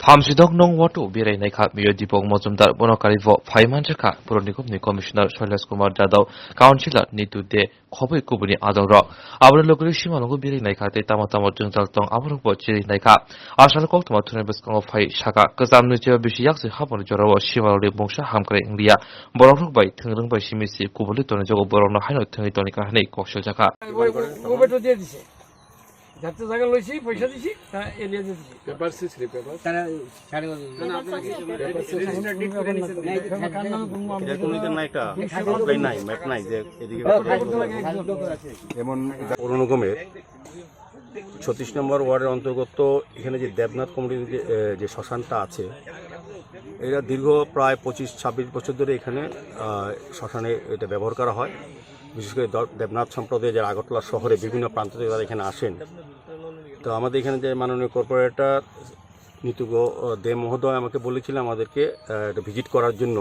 Hamsidok nong watu birai naikha Mayor Deepak Majumdar bonokari vo phaimanjaka Puro Nigamni Commissioner Shailesh Kumar Jadhav Councillor Nitu De khoboi kubuni adoro abro logri simalongo birai naikha te tamatamo jungtal tong abro bo chiri naikha asal kok tama thune beskango phai shaka kazamni je bishi yakse habon jorawo simalori bongsa hamkare india borok bai thingrung bai simisi kubuli tone jogo borokno haino thingi tonika hanei koksel jaka গোবেটো দিয়ে দিছে যাতে জায়গা লইছি পয়সা দিছি তা এলিয়া দিছি paper C slip paper তারা সাড়ে কোনদিন না একটা আউটলাইন নাই ম্যাপ নাই যে এদিকে এমন অনুগমে 36 নম্বর ওয়ার্ডের অন্তর্গত এখানে যে দেবনাথ কমিউনিটির যে শ্মশানটা আছে এটা দীর্ঘ প্রায় 25-26 বছর ধরে এখানে শ্মশানে এটা ব্যবহার করা হয়। বিশেষ করে দেবনাথ সম্প্রদায় যারা আগরতলা শহরে বিভিন্ন প্রান্ত থেকে তারা এখানে আসেন। তো আমাদের এখানে যে মাননীয় কর্পোরেটর নিতু দে মহোদয় আমাকে বলেছিলেন আমাদেরকে এটা ভিজিট করার জন্য।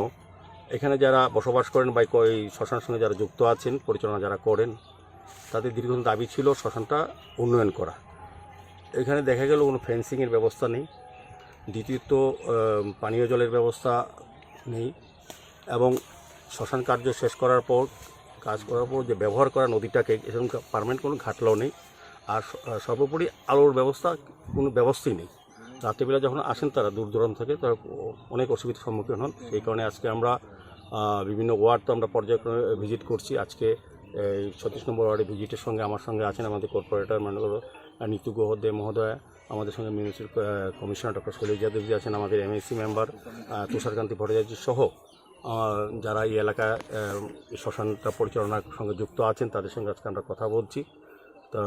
এখানে যারা বসবাস করেন বা এই শ্মশানের সঙ্গে যারা যুক্ত আছেন, পরিচালনা যারা করেন, তাদের দীর্ঘদিন দাবি ছিল শ্মশানটা উন্নয়ন করা। এখানে দেখা গেল কোনো ফেন্সিংয়ের ব্যবস্থা নেই, দ্বিতীয়ত পানীয় জলের ব্যবস্থা নেই, এবং শ্মশান কার্য শেষ করার পর কাজ করার পর যে ব্যবহার করা নদীটাকে এরকম পার্মানেন্ট কোনো ঘাটলাও নেই, আর সর্বোপরি আলোর ব্যবস্থা কোনো ব্যবস্থাই নেই। রাত্রিবেলা যখন আসেন তারা দূর দূরান্ত থেকে তারা অনেক অসুবিধার সম্মুখীন হন। সেই কারণে আজকে আমরা বিভিন্ন ওয়ার্ড তো আমরা পর্যায়ক্রমে ভিজিট করছি। আজকে এই 36 নম্বর ওয়ার্ডে ভিজিটের সঙ্গে আমার সঙ্গে আছেন আমাদের কর্পোরেটর মাননীয় নিতু দে মহোদয়, আমাদের সঙ্গে মিউনিসিপাল কমিশনার ডক্টর শৈলেশ যাদবজি আছেন, আমাদের এমএসসি মেম্বার তুষারকান্তি ভট্টাচার্য সহ যারা এই এলাকায় শ্মশানটা পরিচালনার সঙ্গে যুক্ত আছেন তাদের সঙ্গে আজকে আমরা কথা বলছি। তো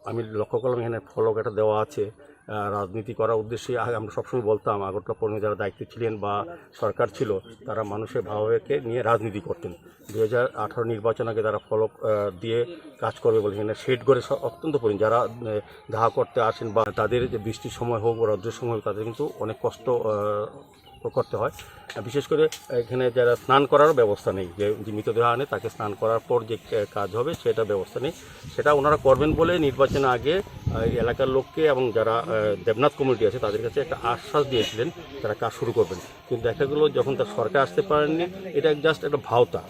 আমি লক্ষ্য করলাম এখানে ফলক একটা দেওয়া আছে রাজনীতি করার উদ্দেশ্যে। আমরা সবসময় বলতাম আগরতলা পৌরনিগমের যারা দায়িত্বে ছিলেন বা সরকার ছিল তারা মানুষের ভাবাবেগকে নিয়ে রাজনীতি করতেন। 2018 নির্বাচন আগে তারা ফলক দিয়ে কাজ করবে বলে এখানে শেড করে অত্যন্ত পরিমাণ যারা দেখা করতে আসেন বা তাদের যে বৃষ্টির সময় হোক বা রৌদ্রের সময় হোক তাদের কিন্তু অনেক কষ্ট করতে হয়। বিশেষ করে এখানে যারা স্নান করারও ব্যবস্থা নেই, যে মৃতদেহ আনে তাকে স্নান করার পর যে কাজ হবে সেটা ব্যবস্থা নেই। সেটা ওনারা করবেন বলে নির্বাচনের আগে এলাকার লোককে এবং যারা দেবনাথ কমিউনিটি আছে তাদের কাছে একটা আশ্বাস দিয়েছিলেন তারা কাজ শুরু করবেন। কিন্তু দেখা গেলো যখন তার সরকার আসতে পারেননি, এটা জাস্ট একটা ভাওতা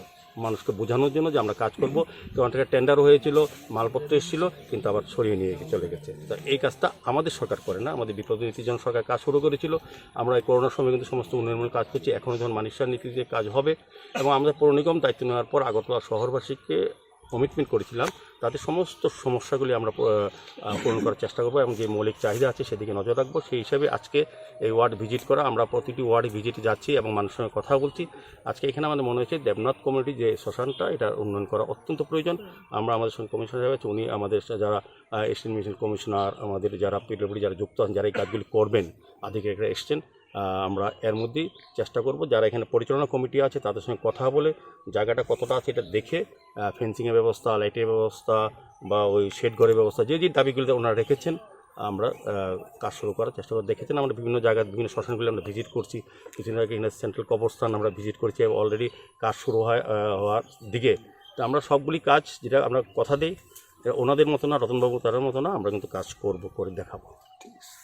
মানুষকে বোঝানোর জন্য যে আমরা কাজ করব। তখন থেকে টেন্ডারও হয়েছিল, মালপত্র এসেছিল, কিন্তু আবার সরিয়ে নিয়ে চলে গেছে। তো এই কাজটা আমাদের সরকার করে না, আমাদের বিপ্লবী নীতিজন সরকার কাজ শুরু করেছিল। আমরা এই করোনার সময় কিন্তু সমস্ত উন্নয়নমূলক কাজ করছি, এখনও যখন মানুষের নীতিতে কাজ হবে। এবং আমাদের পৌর নিগম দায়িত্ব নেওয়ার পর আগরতলা শহরবাসীকে কমিটমেন্ট করেছিলাম তাদের সমস্ত সমস্যাগুলি আমরা পূরণ করার চেষ্টা করবো এবং যে মৌলিক চাহিদা আছে সেদিকে নজর রাখবো। সেই হিসাবে আজকে এই ওয়ার্ড ভিজিট করা, আমরা প্রতিটি ওয়ার্ডে ভিজিটে যাচ্ছি এবং মানুষের সঙ্গে কথা বলছি। আজকে এখানে আমাদের মনে হয়েছে দেবনাথ কমিউনিটি যে শ্মশানটা এটা উন্নয়ন করা অত্যন্ত প্রয়োজন। আমরা আমাদের সঙ্গে কমিশনার সাহেব আছে, উনি আমাদের যারা এসিস্ট্যান্ট মিউনিসিপাল কমিশনার, আমাদের যারা পিডব্লিউডি যারা যুক্ত আছেন, যারা এই কাজগুলি করবেন আধিকারিকরা এসছেন। আমরা এর মধ্যেই চেষ্টা করব যারা এখানে পরিচালনা কমিটি আছে তাদের সঙ্গে কথা বলে জায়গাটা কতটা আছে এটা দেখে ফেন্সিংয়ের ব্যবস্থা, লাইটের ব্যবস্থা বা ওই শেড ঘরের ব্যবস্থা যে যে দাবিগুলিতে ওনারা রেখেছেন আমরা কাজ শুরু করার চেষ্টা করে দেখেছেন। আমরা বিভিন্ন জায়গায় বিভিন্ন শ্মশানগুলি আমরা ভিজিট করছি। কিছুদিন আগে এখানে সেন্ট্রাল কবরস্থান আমরা ভিজিট করছি, অলরেডি কাজ শুরু হওয়ার দিকে। তো আমরা সবগুলি কাজ যেটা আমরা কথা দিই ওনাদের মতো না, রতনবাবু তাদের মতো না, আমরা কিন্তু কাজ করব, করে দেখাবো। ঠিক আছে।